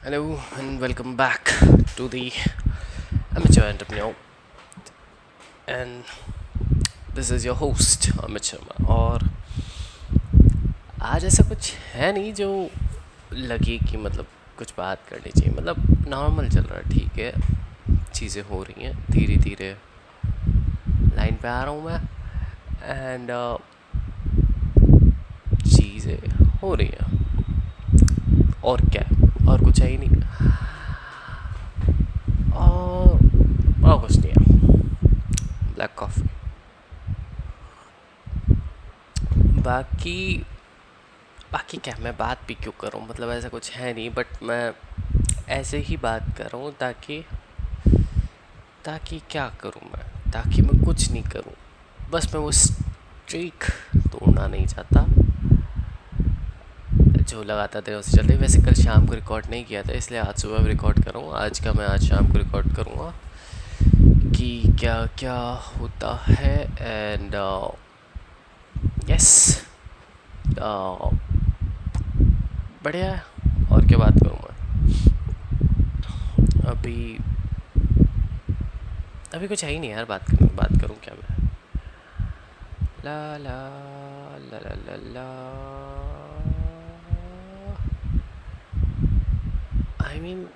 Hello and welcome back to the Amateur Entrepreneur, and this is your host Amit Sharma। और आज ऐसा कुछ है नहीं जो लगे कि मतलब कुछ बात करनी चाहिए, मतलब नॉर्मल चल रहा है, ठीक है। चीज़ें हो रही हैं धीरे धीरे, लाइन पे आ रहा हूँ मैं, एंड चीज़ें हो रही हैं, और क्या, और कुछ है ही नहीं, और कुछ नहीं है। ब्लैक कॉफ़ी, बाकी बाकी क्या, मैं बात भी क्यों कर रहा हूँ, मतलब ऐसा कुछ है नहीं, बट मैं ऐसे ही बात कर रहा हूँ ताकि ताकि क्या करूँ मैं, ताकि मैं कुछ नहीं करूँ, बस मैं वो स्ट्रीक तोड़ना नहीं चाहता जो लगातार देर से चल रही। वैसे कल शाम को रिकॉर्ड नहीं किया था, इसलिए आज सुबह रिकॉर्ड कर रहा हूँ। आज का मैं आज शाम को रिकॉर्ड करूँगा कि क्या क्या होता है, एंड यस, बढ़िया है। और क्या बात करूँ मैं, अभी अभी कुछ है ही नहीं यार, बात करूँ क्या मैं। ला ला ला ला ला ला, आई मीन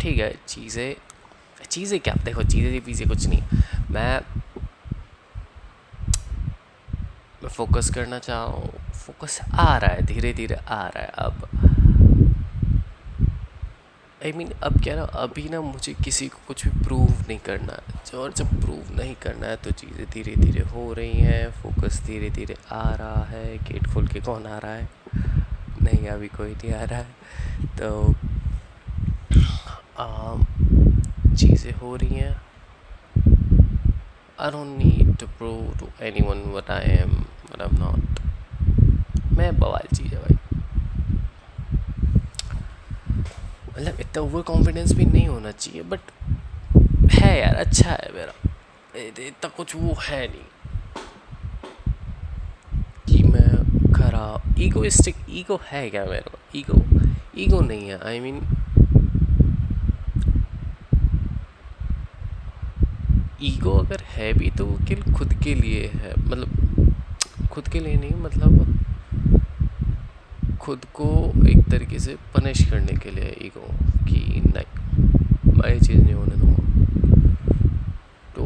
ठीक है। चीज़ें क्या, देखो चीज़ें पीछे कुछ नहीं। मैं फोकस करना चाह रहा हूँ, फोकस आ रहा है, धीरे धीरे आ रहा है। अब आई मीन अब क्या ना, अभी ना मुझे किसी को कुछ भी प्रूव नहीं करना है, और जब प्रूव नहीं करना है तो चीज़ें धीरे धीरे हो रही हैं, फोकस धीरे धीरे आ रहा है। गेट खोल के कौन आ रहा है? नहीं, अभी कोई नहीं आ रहा है। तो चीज़ें हो रही हैं। I don't need to prove to anyone what I am, what I'm not। मैं बवाल चीज़ है भाई, मतलब इतना ओवर कॉन्फिडेंस भी नहीं होना चाहिए, बट है यार, अच्छा है मेरा, इतना कुछ वो है नहीं कि मैं खराब ईगोइस्टिक। ईगो है क्या मेरा? ईगो नहीं है। आई मीन ईगो अगर है भी तो कि खुद के लिए है, मतलब खुद के लिए नहीं, मतलब खुद को एक तरीके से पनिश करने के लिए ईगो, कि नहीं मैं ये चीज़ नहीं होने दूँगा। तो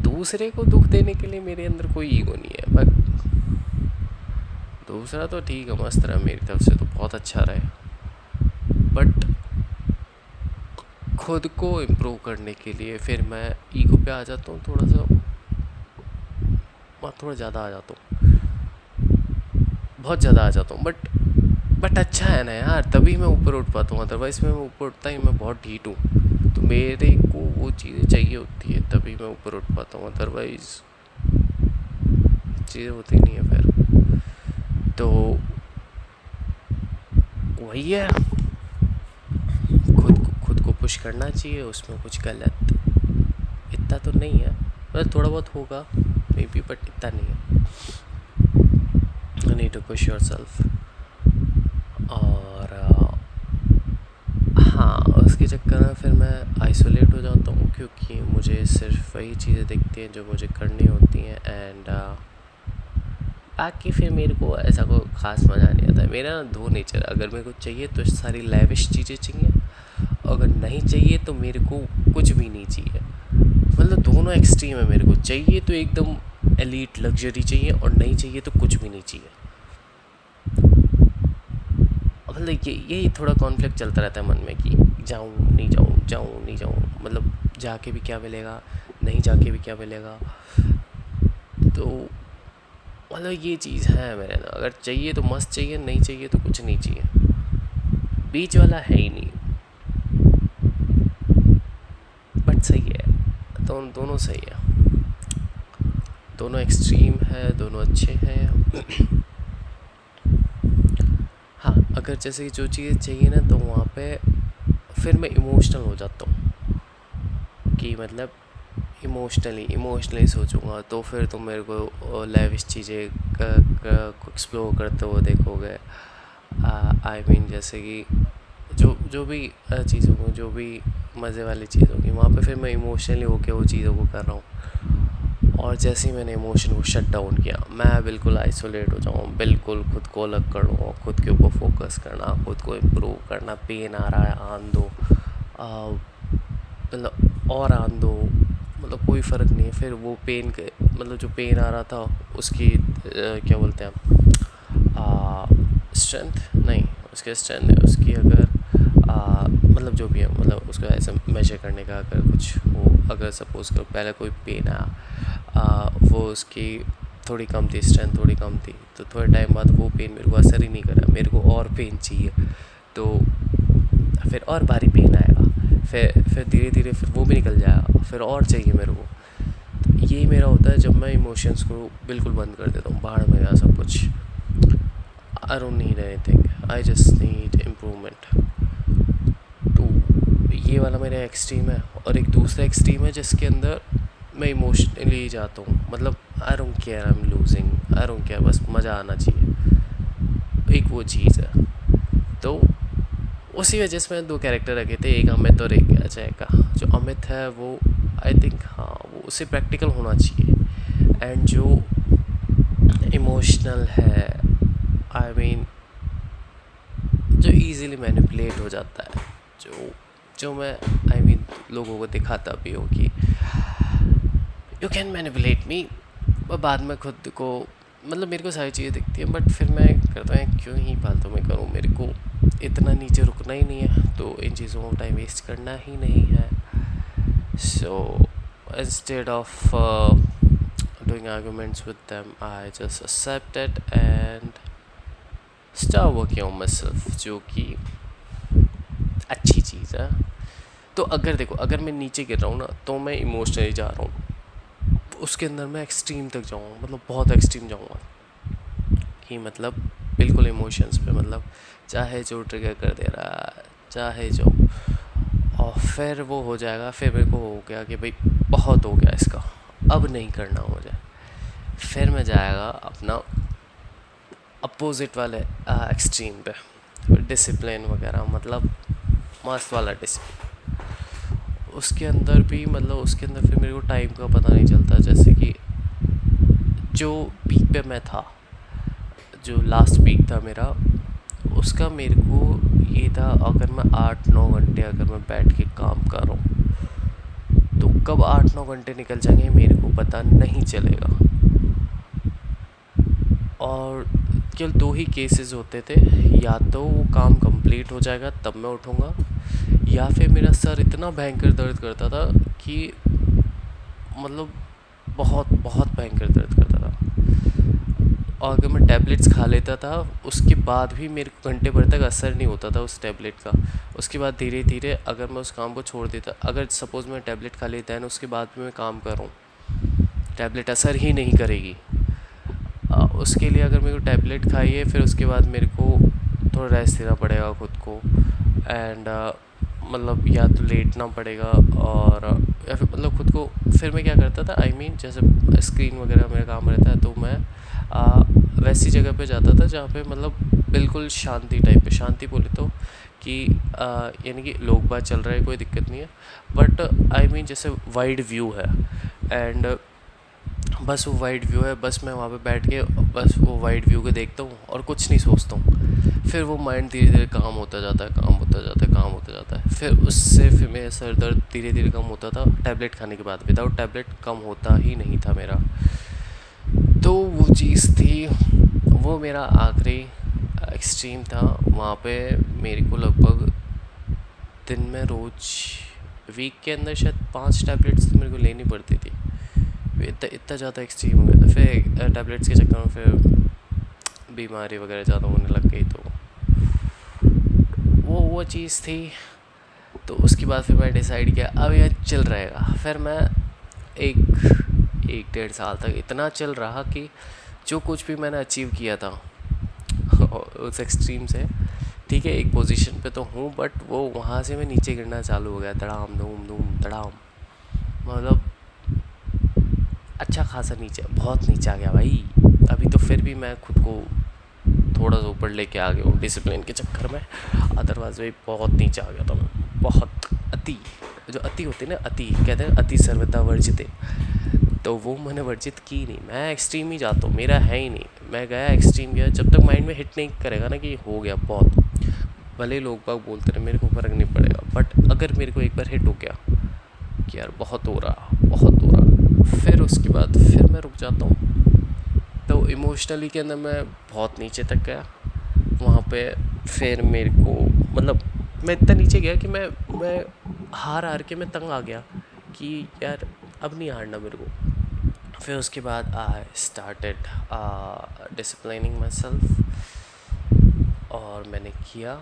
दूसरे को दुख देने के लिए मेरे अंदर कोई ईगो नहीं है, बट दूसरा तो ठीक है, मस्त रहा मेरी तरफ से तो बहुत अच्छा रहे, बट खुद को इम्प्रूव करने के लिए फिर मैं ईगो पे आ जाता हूँ, थोड़ा सा, मैं थोड़ा ज़्यादा आ जाता हूँ, बहुत ज़्यादा आ जाता हूँ, बट अच्छा है ना यार, तभी मैं ऊपर उठ पाता हूँ। अदरवाइज़ मैं ऊपर उठता ही मैं बहुत ढीठ हूँ, तो मेरे को वो चीज़ें चाहिए होती है तभी मैं ऊपर उठ पाता हूँ, अदरवाइज़ चीज़ें होती नहीं है फिर। तो वही है, खुद को पुश करना चाहिए, उसमें कुछ गलत इतना तो नहीं है, मतलब थोड़ा बहुत होगा मे बी, बट इतना नहीं है। You need to push yourself. और हाँ, उसके चक्कर में फिर मैं आइसोलेट हो जाता हूँ, क्योंकि मुझे सिर्फ वही चीज़ें दिखती हैं जो मुझे करनी होती हैं, एंड बाकी फिर मेरे को ऐसा कोई ख़ास मज़ा नहीं आता है। मेरा ना दो नेचर, अगर मेरे को चाहिए तो सारी लैविश चीज़ें चाहिए, अगर नहीं चाहिए तो मेरे को कुछ भी नहीं चाहिए। मतलब दोनों एक्सट्रीम है, मेरे को चाहिए तो एकदम एलीट लग्जरी चाहिए, और नहीं चाहिए तो कुछ भी नहीं चाहिए। मतलब यही थोड़ा कॉन्फ्लिक्ट चलता रहता है मन में कि जाऊँ नहीं जाऊँ, जाऊँ नहीं जाऊँ, मतलब जाके भी क्या मिलेगा, नहीं जाके भी क्या मिलेगा। तो मतलब ये चीज़ है मेरे ना, अगर चाहिए तो मस्त चाहिए, नहीं चाहिए तो कुछ नहीं चाहिए, बीच वाला है ही नहीं। बट सही है, दोनों सही है, दोनों एक्सट्रीम है, दोनों अच्छे हैं। हाँ, अगर जैसे जो चीज़ चाहिए ना, तो वहाँ पे फिर मैं इमोशनल हो जाता हूँ, कि मतलब इमोशनली सोचूंगा, तो फिर तुम मेरे को लेविश चीज़ें एक्सप्लोर करते हुए देखोगे। आई मीन जैसे कि जो जो भी चीज़ होगी, जो भी मज़े वाली चीज़ होगी, वहाँ पे फिर मैं इमोशनली होके वो चीज़ों को कर रहा हूँ। और जैसे ही मैंने इमोशन को शट डाउन किया, मैं बिल्कुल आइसोलेट हो जाऊँ, बिल्कुल खुद को अलग कर लूँ, खुद के ऊपर फोकस करना, खुद को इम्प्रूव करना। पेन आ रहा है आन दो, मतलब और आन दो, मतलब कोई फ़र्क नहीं है। फिर वो पेन के मतलब जो पेन आ रहा था उसकी क्या बोलते हैं, स्ट्रेंथ नहीं, उसके स्ट्रेंथ है उसकी, अगर मतलब जो भी है, मतलब उसको ऐसे मेजर करने का अगर कुछ हो, अगर सपोज़ करो पहले कोई पेन आया, वो उसकी थोड़ी कम थी, स्ट्रेंथ थोड़ी कम थी, तो थोड़े टाइम बाद वो पेन मेरे को असर ही नहीं करा, मेरे को और पेन चाहिए, तो फिर और भारी पेन आएगा, फिर धीरे धीरे फिर वो भी निकल जाएगा, फिर और चाहिए मेरे को। तो यही मेरा होता है जब मैं इमोशंस को बिल्कुल बंद कर देता हूँ, बाहर में गया सब कुछ। I don't need anything, I just need improvement. तो ये वाला मेरा एक्सट्रीम है। और एक दूसरा एक्सट्रीम है जिसके अंदर मैं इमोशनली जाता हूँ, मतलब I don't care, I am losing, I don't care, बस मज़ा आना चाहिए, एक वो चीज़ है। तो उसी वजह से मैंने दो कैरेक्टर रखे थे, एक अमित और एक अजय का। जो अमित है वो आई थिंक, हाँ, वो उसे प्रैक्टिकल होना चाहिए, एंड जो इमोशनल है, आई मीन जो इजीली मैनिपुलेट हो जाता है, जो जो मैं आई मीन लोगों को दिखाता भी हूँ कि यू कैन मैनिपुलेट मी, और बाद में खुद को मतलब मेरे को सारी चीज़ें दिखती हैं, बट फिर मैं करता हूँ क्यों ही फालतू में करूँ, मेरे को इतना नीचे रुकना ही नहीं है, तो इन चीज़ों में टाइम वेस्ट करना ही नहीं है। So instead of doing arguments with them, I just accept it and start working on myself, जो कि अच्छी चीज़ है। तो अगर देखो, अगर मैं नीचे गिर रहा हूँ ना, तो मैं इमोशनली जा रहा हूँ, उसके अंदर मैं एक्सट्रीम तक जाऊँगा, मतलब बहुत एक्सट्रीम जाऊँगा, कि मतलब बिल्कुल इमोशंस पे, मतलब चाहे जो ट्रिगर कर दे रहा है, चाहे जो, और फिर वो हो जाएगा, फिर मेरे को हो गया कि भाई बहुत हो गया इसका, अब नहीं करना मुझे, फिर मैं जाएगा अपना अपोजिट वाले एक्सट्रीम पे, डिसिप्लिन वगैरह, मतलब मस्त वाला डिसिप्लिन। उसके अंदर भी मतलब उसके अंदर फिर मेरे को टाइम का पता नहीं चलता, जैसे कि जो पीक पे मैं था, जो लास्ट पीक था मेरा, उसका मेरे को ये था, अगर मैं 8-9 घंटे अगर मैं बैठ के काम कर रहा हूँ, तो कब 8-9 घंटे निकल जाएंगे मेरे को पता नहीं चलेगा। और केवल दो ही केसेस होते थे, या तो वो काम कंप्लीट हो जाएगा तब मैं उठूँगा, या फिर मेरा सर इतना भयंकर दर्द करता था कि मतलब बहुत बहुत भयंकर दर्द करता था, और अगर मैं टैबलेट्स खा लेता था उसके बाद भी मेरे को घंटे भर तक असर नहीं होता था उस टैबलेट का। उसके बाद धीरे धीरे अगर मैं उस काम को छोड़ देता, अगर सपोज़ मैं टैबलेट खा लेता है, उसके बाद भी मैं काम कर रहा हूँ, टैबलेट असर ही नहीं करेगी। उसके लिए अगर मेरे को टैबलेट खाई है, फिर उसके बाद मेरे को थोड़ा रेस्ट देना पड़ेगा खुद को, एंड मतलब या तो लेटना पड़ेगा, और या फिर मतलब खुद को, फिर मैं क्या करता था, आई मीन जैसे स्क्रीन वगैरह मेरा काम रहता है, तो मैं वैसी जगह पे जाता था जहाँ पे मतलब बिल्कुल शांति टाइप पे, शांति बोले तो कि यानी कि लोग बात चल रहा है, कोई दिक्कत नहीं है, बट आई मीन जैसे वाइड व्यू है, एंड बस वो वाइड व्यू है, बस मैं वहाँ पे बैठ के बस वो वाइड व्यू को देखता हूँ और कुछ नहीं सोचता हूँ। फिर वो माइंड धीरे धीरे काम होता जाता है, काम होता जाता है, काम होता जाता है, फिर उससे फिर मेरा सर दर्द धीरे धीरे कम होता था टैबलेट खाने के बाद, विदाउट टैबलेट कम होता ही नहीं था मेरा। तो वो चीज़ थी, वो मेरा आखिरी एक्सट्रीम था। वहाँ पे मेरे को लगभग दिन में रोज़, वीक के अंदर शायद 5 टैबलेट्स तो मेरे को लेनी पड़ती थी, इतना ज़्यादा एक्सट्रीम हो गया था। फिर टैबलेट्स के चक्कर में फिर बीमारी वगैरह ज़्यादा होने लग गई, तो वो चीज़ थी। तो उसके बाद फिर मैं डिसाइड किया अब यह चल रहेगा। फिर मैं एक 1.5 साल तक इतना चल रहा कि जो कुछ भी मैंने अचीव किया था उस एक्सट्रीम से, ठीक है, एक पोजीशन पे तो हूँ, बट वो वहाँ से मैं नीचे गिरना चालू हो गया, धड़ाम धूम धूम धड़ाम, मतलब अच्छा खासा नीचे, बहुत नीचे आ गया भाई। अभी तो फिर भी मैं खुद को थोड़ा सा ऊपर लेके आ गया हूँ डिसिप्लिन के चक्कर में, अदरवाइज भाई बहुत नीचे आ गया था मैं, बहुत अति। जो अति होती है ना, अति कहते हैं अति सर्वथा वर्जित, तो वो मैंने वर्जित की नहीं। मैं एक्सट्रीम ही जाता हूँ, मेरा है ही नहीं, मैं गया एक्सट्रीम गया। जब तक माइंड में हिट नहीं करेगा ना कि हो गया बहुत, भले लोग बाग बोलते रहे, मेरे को फ़र्क नहीं पड़ेगा। बट अगर मेरे को एक बार हिट हो गया कि यार बहुत हो रहा, बहुत हो रहा, फिर उसके बाद फिर मैं रुक जाता हूँ। तो इमोशनली के अंदर मैं बहुत नीचे तक गया वहाँ पे। फिर मेरे को मतलब मैं इतना नीचे गया कि मैं हार के मैं तंग आ गया कि यार अब नहीं हारना मेरे को। फिर उसके बाद I started disciplining my self, और मैंने किया।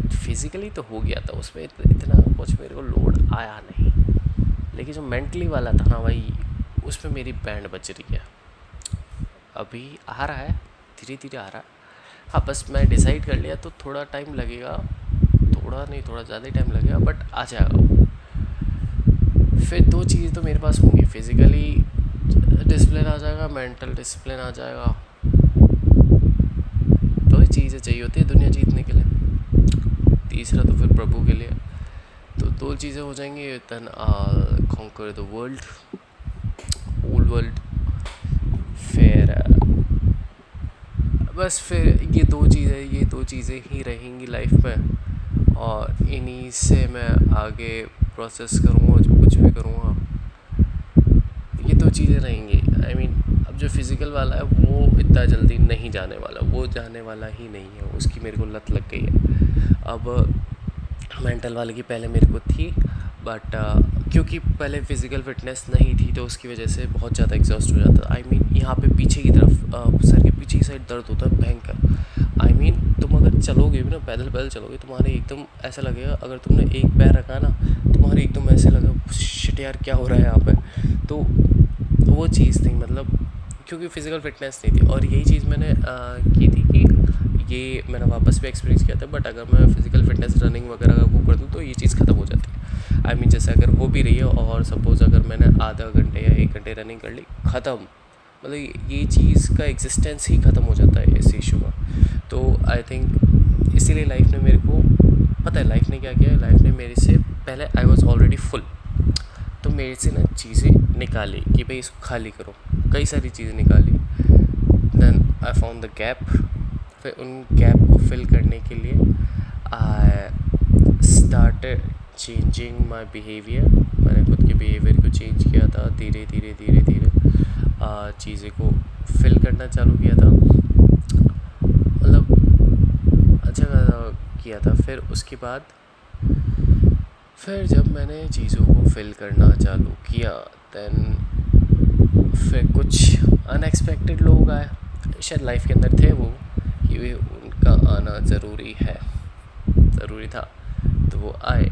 फिज़िकली तो हो गया था, उसमें इतना कुछ मेरे को लोड आया नहीं, लेकिन जो मेंटली वाला था ना भाई, उसमें मेरी बैंड बज रही है। अभी आ रहा है, धीरे धीरे आ रहा है। हाँ बस मैं डिसाइड कर लिया, तो थोड़ा टाइम लगेगा, थोड़ा नहीं थोड़ा ज़्यादा ही टाइम लगेगा, बट आ जाएगा वो। फिर दो चीज़ तो मेरे पास होंगी, फिज़िकली डिसिप्लिन आ जाएगा, मेंटल डिसिप्लिन आ जाएगा। दो ही चीज़ें चाहिए होती है दुनिया जीतने के लिए, तीसरा तो फिर प्रभु के लिए। तो दो चीज़ें हो जाएंगी, then conquer the world, whole world. फिर बस फिर ये दो चीज़ें ही रहेंगी लाइफ में, और इन्हीं से मैं आगे प्रोसेस करूँगा, जो कुछ भी करूँगा ये दो चीज़ें रहेंगी। आई मीन अब जो फिज़िकल वाला है वो इतना जल्दी नहीं जाने वाला, वो जाने वाला ही नहीं है, उसकी मेरे को लत लग गई है। अब मेंटल वाले की पहले मेरे को थी, बट क्योंकि पहले फिज़िकल फिटनेस नहीं थी तो उसकी वजह से बहुत ज़्यादा एग्जॉस्ट हो जाता। आई मीन यहाँ पे पीछे की तरफ सर के पीछे की साइड दर्द होता है भयंकर। आई मीन तुम अगर चलोगे भी ना, पैदल पैदल चलोगे, तुम्हारे एकदम ऐसा लगेगा, अगर तुमने एक पैर रखा ना, तुम्हारे एकदम ऐसे लगेगा शिट यार क्या हो रहा है यहाँ पे। तो वो चीज़ थी, मतलब क्योंकि फ़िज़िकल फिटनेस नहीं थी। और यही चीज़ मैंने की थी कि ये मैंने वापस भी एक्सपीरियंस किया था, बट अगर मैं फ़िज़िकल फिटनेस रनिंग वगैरह अगर वो कर दूँ तो ये चीज़ ख़त्म हो जाती है। आई मीन जैसे अगर हो भी रही है, और सपोज़ अगर मैंने आधा घंटे या 1 घंटे रनिंग कर ली, ख़त्म, मतलब ये चीज़ का एग्जिस्टेंस ही ख़त्म हो जाता है इस इशू का। तो आई थिंक इसीलिए लाइफ ने मेरे को पता है, लाइफ ने क्या किया, लाइफ ने मेरे से पहले आई वॉज ऑलरेडी फुल, तो मेरे से ना चीज़ें निकाली कि भाई इसको खाली करो, कई सारी चीज़ें निकाली। Then I found the gap, फिर उन गैप को फिल करने के लिए I started changing my behaviour. मैंने खुद के बिहेवियर को चेंज किया था, धीरे धीरे धीरे धीरे चीज़ें को फिल करना चालू किया था, मतलब अच्छा किया था। फिर उसके बाद फिर जब मैंने चीज़ों को फिल करना चालू किया, दैन फिर कुछ अनएक्सपेक्टेड लोग आए, शायद लाइफ के अंदर थे वो, कि उनका आना ज़रूरी है, ज़रूरी था, तो वो आए।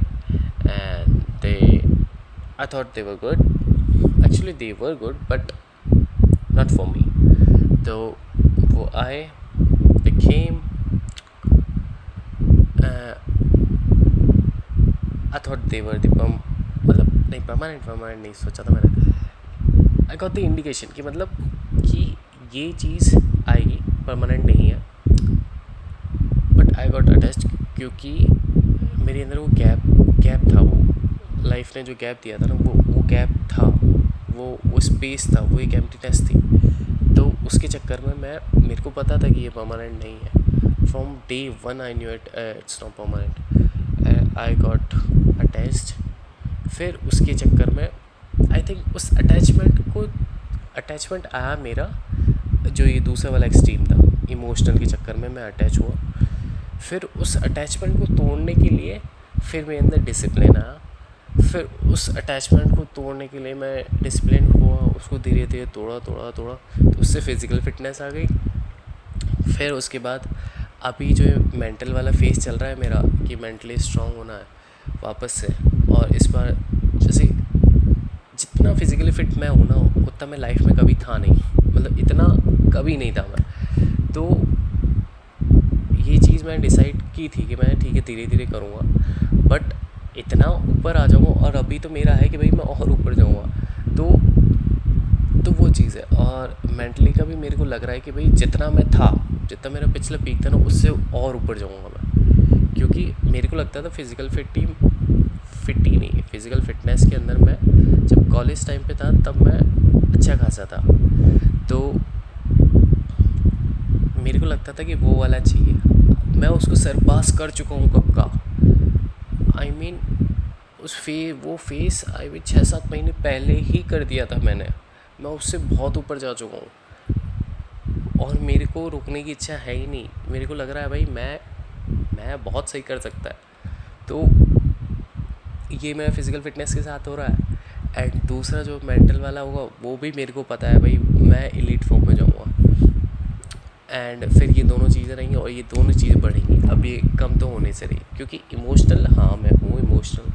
And they I thought they were good, actually they were good but not for me. तो वो आए, दे केम, I thought they were the मतलब नहीं परमानेंट नहीं सोचा था मैंने। आई गॉट द इंडिकेशन कि मतलब कि ये चीज़ आएगी, परमानेंट नहीं है, बट आई गॉट अटैच्ड, क्योंकि मेरे अंदर वो गैप था, वो लाइफ ने जो गैप दिया था ना, वो गैप था, वो स्पेस था, वो एक एम्प्टीनेस थी। तो उसके चक्कर में मेरे को पता था कि ये परमानेंट नहीं है। From day one I knew it's not permanent. I got attached. फिर उसके चक्कर में आई थिंक उस अटैचमेंट आया मेरा, जो ये दूसरा वाला एक्सट्रीम था, इमोशनल के चक्कर में मैं अटैच हुआ। फिर उस अटैचमेंट को तोड़ने के लिए फिर मेरे अंदर डिसिप्लिन आया। फिर उस अटैचमेंट को तोड़ने के लिए मैं डिसिप्लिन हुआ, उसको धीरे धीरे तोड़ा, तो उससे फ़िज़िकल फिटनेस आ गई। फिर उसके बाद अभी जो मेंटल वाला फेज़ चल रहा है मेरा, कि मेंटली स्ट्रांग होना है वापस से। और इस बार जैसे जितना फिज़िकली फ़िट मैं हूँ ना, उतना मैं लाइफ में कभी था नहीं, मतलब इतना कभी नहीं था मैं। तो ये चीज़ मैंने डिसाइड की थी कि मैं ठीक है धीरे धीरे करूँगा, बट इतना ऊपर आ जाऊँगा। और अभी तो मेरा है कि भाई मैं और ऊपर जाऊँगा। तो तो वो चीज़ है। और मेंटली का भी मेरे को लग रहा है कि भाई जितना मैं था, जितना मेरा पिछला पीक था ना, उससे और ऊपर जाऊँगा मैं। क्योंकि मेरे को लगता था फिज़िकल फिट ही नहीं, फिज़िकल फिटनेस के अंदर मैं जब कॉलेज टाइम पे था तब मैं अच्छा खासा था। तो मेरे को लगता था कि वो वाला चाहिए, मैं उसको सरपास कर चुका हूँ कब का। आई मीन वो फेस आई मीन 6-7 महीने पहले ही कर दिया था मैंने। मैं उससे बहुत ऊपर जा चुका हूँ और मेरे को रुकने की इच्छा है ही नहीं। मेरे को लग रहा है भाई मैं बहुत सही कर सकता है। तो ये मेरा फिज़िकल फिटनेस के साथ हो रहा है। एंड दूसरा जो मेंटल वाला होगा वो भी मेरे को पता है भाई, मैं एलीट फॉर्म में जाऊँगा। एंड फिर ये दोनों चीज़ें रहेंगी और ये दोनों चीज़ें बढ़ेंगी। अब ये कम तो होने से रही, क्योंकि इमोशनल, हाँ मैं हूँ इमोशनल,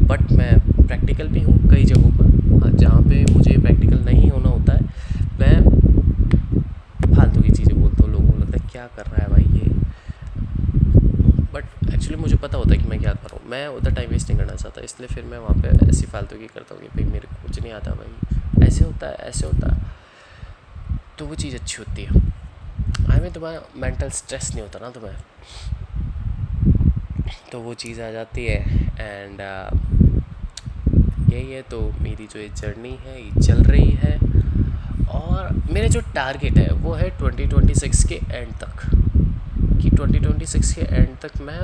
बट मैं प्रैक्टिकल भी हूँ कई जगहों पर। जहाँ पे मुझे प्रैक्टिकल नहीं होना होता है मैं फालतू की चीज़ें बोलता हूँ। लोगों को लगता है क्या कर रहा है भाई ये, बट एक्चुअली मुझे पता होता है कि मैं क्या कर रहा हूँ। मैं उधर टाइम वेस्ट नहीं करना चाहता, इसलिए फिर मैं वहाँ पे ऐसी फालतू की करता हूँ कि भाई मेरे को कुछ नहीं आता, भाई ऐसे होता है ऐसे होता है। तो वो चीज़ अच्छी होती है। आई मीन तुम्हारा मेंटल स्ट्रेस नहीं होता ना तुम्हें, तो वो चीज़ आ जाती है। एंड यही है। तो मेरी जो ये जर्नी है ये चल रही है और मेरा जो टारगेट है वो है 2026 के एंड तक, कि 2026 के एंड तक मैं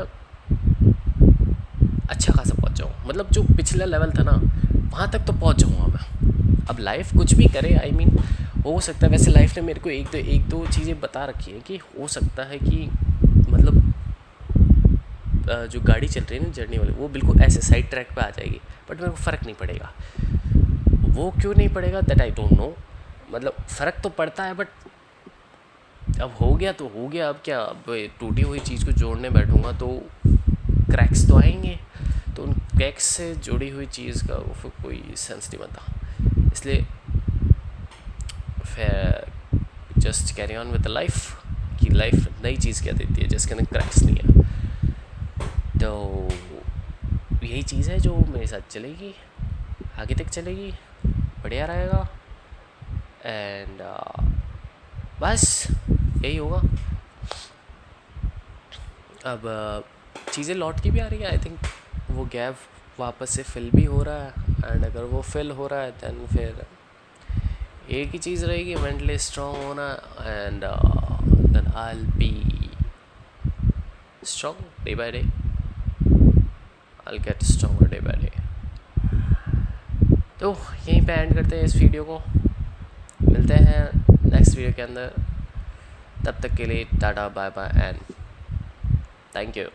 अच्छा खासा पहुंच जाऊँ। मतलब जो पिछला लेवल था ना वहाँ तक तो पहुंच जाऊँगा मैं। अब लाइफ कुछ भी करे, आई मीन हो सकता है, वैसे लाइफ ने मेरे को एक दो चीज़ें बता रखी हैं कि हो सकता है कि मतलब जो गाड़ी चल रही है ना जर्नी वाली, वो बिल्कुल ऐसे साइड ट्रैक पे आ जाएगी, बट मेरे को फ़र्क नहीं पड़ेगा। वो क्यों नहीं पड़ेगा दैट आई डोंट नो। मतलब फ़र्क तो पड़ता है, बट अब हो गया तो हो गया। अब क्या, अब टूटी हुई चीज़ को जोड़ने बैठूंगा तो क्रैक्स तो आएंगे, तो उन क्रैक्स से जुड़ी हुई चीज़ का वो फिर कोई सेंस नहीं बनता। इसलिए फिर just carry on with the life, कि लाइफ नई चीज़ क्या देती है जिसके अंदर क्रैक्स नहीं है। तो यही चीज़ है जो मेरे साथ चलेगी, आगे तक चलेगी, बढ़िया रहेगा। एंड बस यही होगा। अब चीज़ें लौट के भी आ रही है, आई थिंक वो गैप वापस से फिल भी हो रहा है। एंड अगर वो फिल हो रहा है दैन फिर एक ही चीज़ रहेगी, मेंटली स्ट्रॉन्ग होना। And then I will be strong day by day, I will get stronger day by day. तो यहीं पे एंड करते हैं इस वीडियो को, मिलते हैं नेक्स्ट वीडियो के अंदर। तब तक के लिए tata bye bye and thank you.